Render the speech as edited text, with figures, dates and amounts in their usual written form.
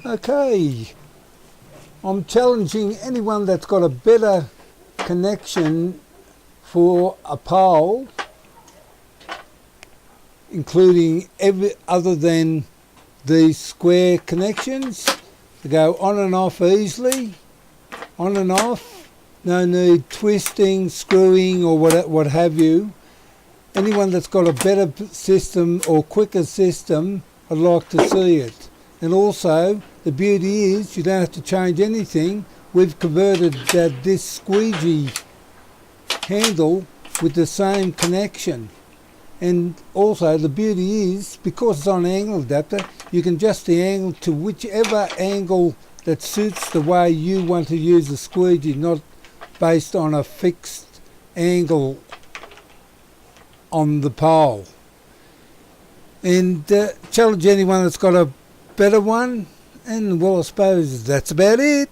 Okay, I'm challenging anyone that's got a better connection for a pole, including every other than these square connections, to go on and off easily, on and off, no need twisting, screwing or what have you. Anyone that's got a better system or quicker system, I'd like to see it. And also, the beauty is you don't have to change anything. We've converted this squeegee handle with the same connection. And also the beauty is, because it's on an angle adapter, you can adjust the angle to whichever angle that suits the way you want to use the squeegee, not based on a fixed angle on the pole. And challenge anyone that's got a better one, and well, I suppose that's about it.